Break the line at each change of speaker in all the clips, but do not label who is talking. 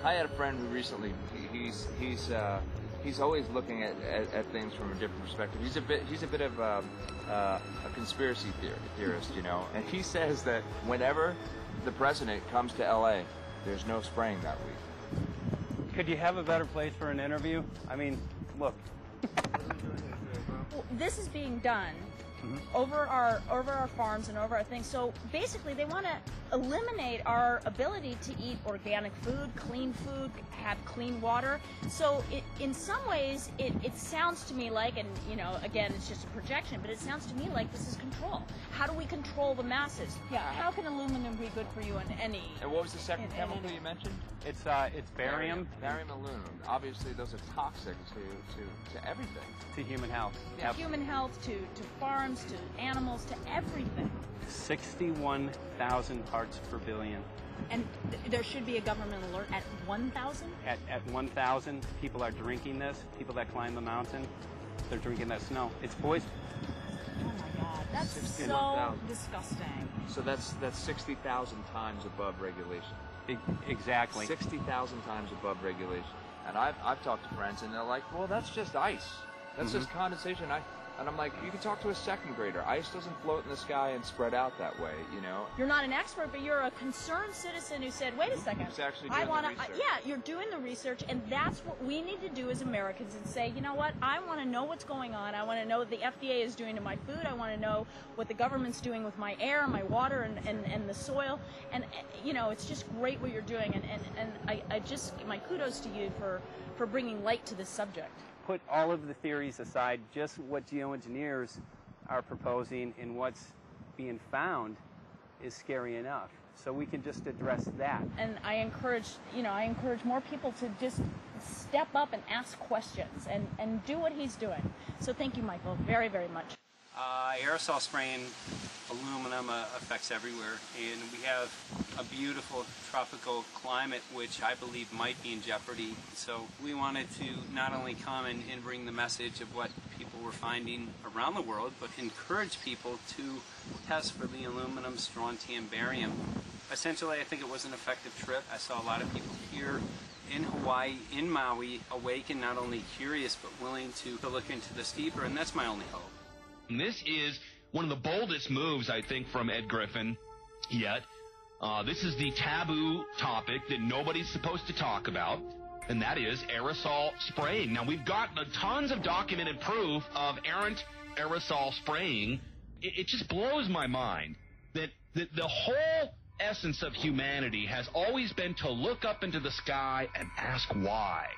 I had a friend who recently, he's always looking at things from a different perspective. He's a bit of a conspiracy theorist, you know, and he says that whenever the president comes to LA, there's no spraying that week.
Could you have a better place for an interview? I mean, look.
Well, this is being done over our farms and over our things. So basically, they want to eliminate our ability to eat organic food, have clean water. So in some ways, it sounds to me like, and you know, again, it's just a projection, but it sounds to me like this is control. How do we control the masses? Yeah. How can aluminum be good for you in any?
And what was the second chemical you mentioned?
It's barium.
Barium aluminum. Obviously, those are toxic to everything.
To human health.
Yeah. Human health, to farms, to animals, to everything.
61,000 parts per billion.
And there should be a government alert at 1,000?
At 1,000, people are drinking this. People that climb the mountain, they're drinking that snow. It's poison.
Oh my God, that's so disgusting.
So that's 60,000 times above regulation.
Exactly.
60,000 times above regulation. And I've talked to friends, and they're like, well, that's just ice. That's just condensation. And I'm like, you can talk to a second grader. Ice doesn't float in the sky and spread out that way, you know?
You're not an expert, but you're a concerned citizen who said, wait a second.
Who's actually doing the research.
Yeah, you're doing the research, and that's what we need to do as Americans and say, you know what, I want to know what's going on. I want to know what the FDA is doing to my food. I want to know what the government's doing with my air, my water, and the soil. And, you know, it's just great what you're doing, and I just, my kudos to you for bringing light to this subject.
Put all of the theories aside, just what geoengineers are proposing and what's being found is scary enough. So we can just address that.
And I encourage more people to just step up and ask questions and do what he's doing. So thank you, Michael, very, very much.
Aerosol spraying aluminum affects everywhere, and we have a beautiful tropical climate which I believe might be in jeopardy. So we wanted to not only come and bring the message of what people were finding around the world, but encourage people to test for the aluminum, strontium, barium. Essentially, I think it was an effective trip. I saw a lot of people here in Hawaii, in Maui, awake and not only curious, but willing to look into this deeper, and that's my only hope.
And this is one of the boldest moves, I think, from Ed Griffin yet. This is the taboo topic that nobody's supposed to talk about, and that is aerosol spraying. Now, we've got tons of documented proof of errant aerosol spraying. It just blows my mind that the whole essence of humanity has always been to look up into the sky and ask why.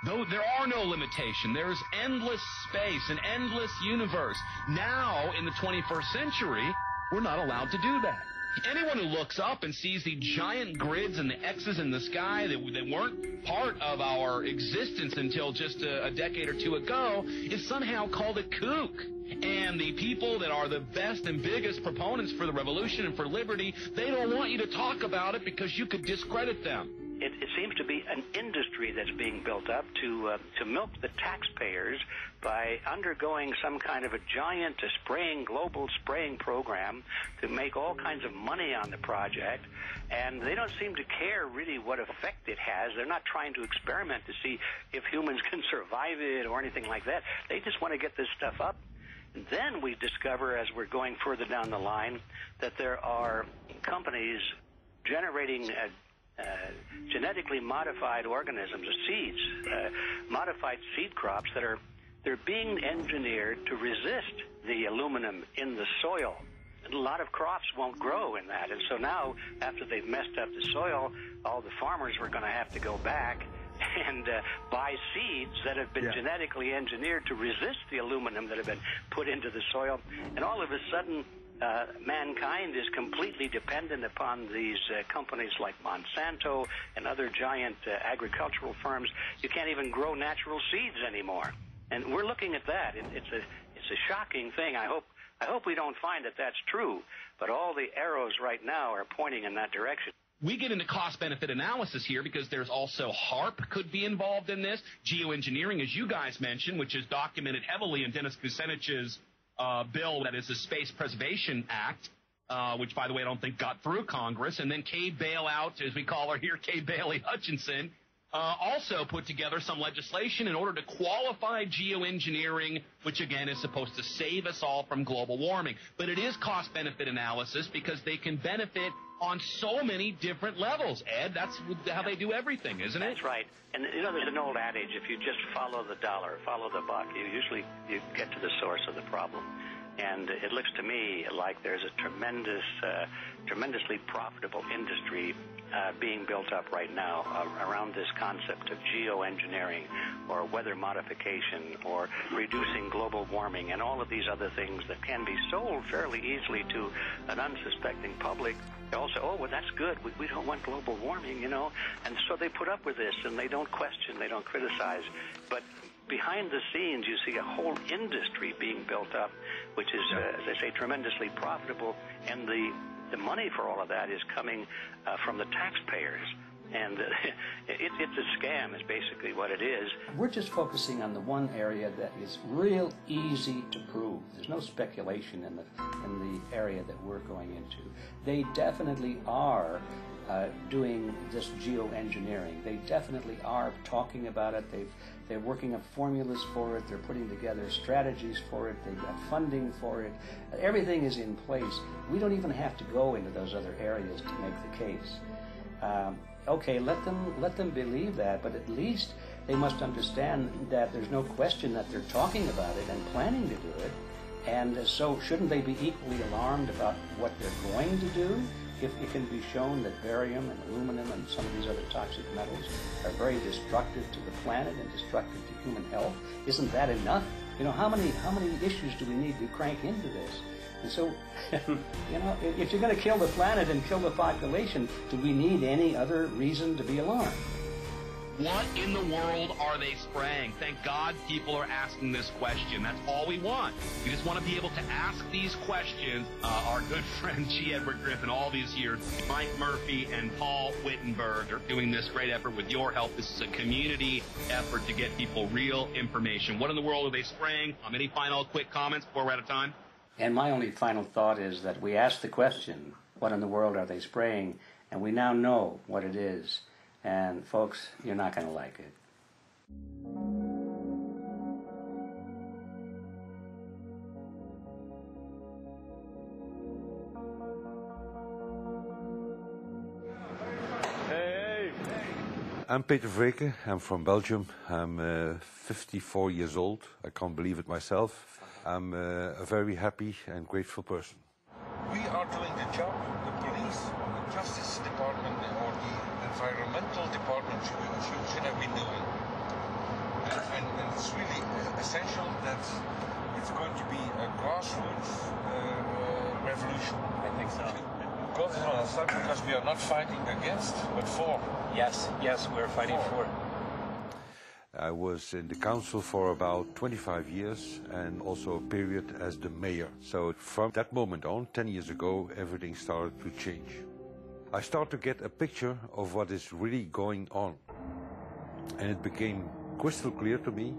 Though there are no limitation, there's endless space, an endless universe. Now, in the 21st century, we're not allowed to do that. Anyone who looks up and sees the giant grids and the X's in the sky that weren't part of our existence until just a decade or two ago is somehow called a kook. And the people that are the best and biggest proponents for the revolution and for liberty, they don't want you to talk about it because you could discredit them.
It seems to be an industry that's being built up to milk the taxpayers by undergoing some kind of a giant global spraying program to make all kinds of money on the project. And they don't seem to care really what effect it has. They're not trying to experiment to see if humans can survive it or anything like that. They just want to get this stuff up. And then we discover, as we're going further down the line, that there are companies generating genetically modified organisms, or seeds, modified seed crops they're being engineered to resist the aluminum in the soil. And a lot of crops won't grow in that. And so now, after they've messed up the soil, all the farmers were going to have to go back and buy seeds that have been genetically engineered to resist the aluminum that have been put into the soil. And all of a sudden, mankind is completely dependent upon these companies like Monsanto and other giant agricultural firms. You can't even grow natural seeds anymore. And we're looking at that. It's a shocking thing. I hope we don't find that that's true. But all the arrows right now are pointing in that direction.
We get into cost-benefit analysis here because there's also HARP could be involved in this. Geo-engineering, as you guys mentioned, which is documented heavily in Dennis Kucinich's bill, that is the Space Preservation Act, which, by the way, I don't think got through Congress, and then Kay Bailout, as we call her here, Kay Bailey Hutchinson, also put together some legislation in order to qualify geoengineering, which, again, is supposed to save us all from global warming. But it is cost-benefit analysis because they can benefit on so many different levels. Ed, that's how they do everything, isn't it?
That's right. And, you know, there's an old adage, if you just follow the dollar, follow the buck, you get to the source of the problem. And it looks to me like there's a tremendously profitable industry being built up right now around this concept of geoengineering or weather modification or reducing global warming and all of these other things that can be sold fairly easily to an unsuspecting public. They all say, oh, well, that's good. We don't want global warming, you know. And so they put up with this, and they don't question, they don't criticize. But behind the scenes, you see a whole industry being built up, which is, as I say, tremendously profitable. And the money for all of that is coming from the taxpayers. And it's a scam is basically what it is.
We're just focusing on the one area that is real easy to prove. There's no speculation in the area that we're going into. They definitely are doing this geoengineering. They definitely are talking about it. They're working up formulas for it. They're putting together strategies for it. They've got funding for it. Everything is in place. We don't even have to go into those other areas to make the case. Okay, let them believe that, but at least they must understand that there's no question that they're talking about it and planning to do it. And so shouldn't they be equally alarmed about what they're going to do if it can be shown that barium and aluminum and some of these other toxic metals are very destructive to the planet and destructive to human health? Isn't that enough? You know, how many issues do we need to crank into this? And so, you know, if you're going to kill the planet and kill the population, do we need any other reason to be alarmed?
What in the world are they spraying? Thank God people are asking this question. That's all we want. We just want to be able to ask these questions. Our good friend G. Edward Griffin, all these years, Mike Murphy and Paul Wittenberg are doing this great effort with your help. This is a community effort to get people real information. What in the world are they spraying? Any final quick comments before we're out of time?
And my only final thought is that we asked the question, what in the world are they spraying? And we now know what it is. And folks, you're not going to like it.
Hey. I'm Peter Vreke. I'm from Belgium. I'm 54 years old. I can't believe it myself. I'm a very happy and grateful person.
We are doing the job the police or the justice department or the environmental department should have been doing. And it's really essential that it's going to be a grassroots revolution.
I think so.
God is on our side because we are not fighting against, but for.
Yes, we're fighting for.
I was in the council for about 25 years and also a period as the mayor. So from that moment on, 10 years ago, everything started to change. I started to get a picture of what is really going on. And it became crystal clear to me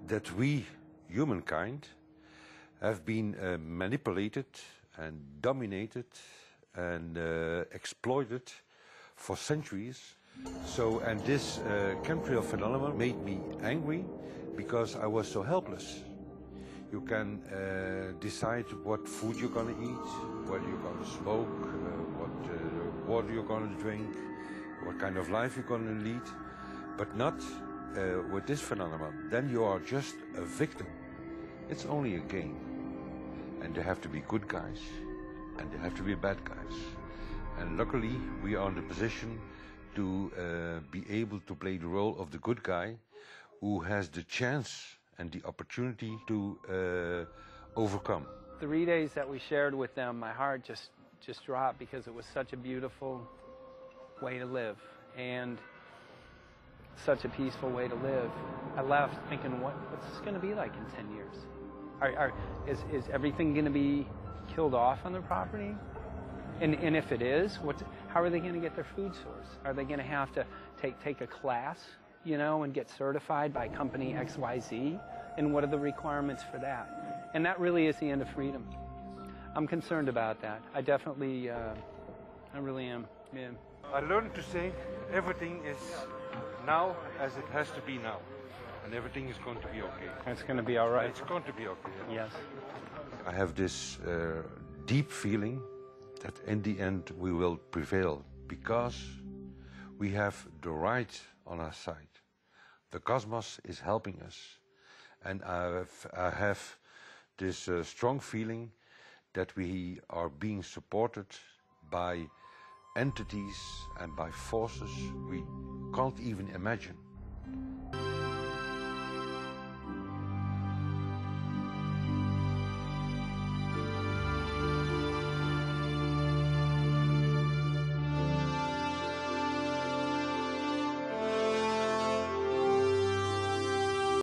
that we, humankind, have been manipulated and dominated and exploited for centuries. So, and this chemtrail phenomenon made me angry because I was so helpless. You can decide what food you're going to eat, whether you're going to smoke, what water you're going to drink, what kind of life you're going to lead, but not with this phenomenon. Then you are just a victim. It's only a game. And there have to be good guys, and there have to be bad guys. And luckily, we are in the position to be able to play the role of the good guy who has the chance and the opportunity to overcome.
3 days that we shared with them, my heart just dropped because it was such a beautiful way to live and such a peaceful way to live. I left thinking, what's this going to be like in 10 years? Is everything going to be killed off on the property? And if it is, how are they going to get their food source? Are they going to have to take a class, you know, and get certified by company XYZ? And what are the requirements for that? And that really is the end of freedom. I'm concerned about that. I definitely, I really am. Yeah.
I learned to say everything is now as it has to be now. And everything is going to be okay.
It's going to be all right.
It's going to be okay.
Yes.
I have this deep feeling that in the end we will prevail because we have the right on our side. The cosmos is helping us. And I have this strong feeling that we are being supported by entities and by forces we can't even imagine.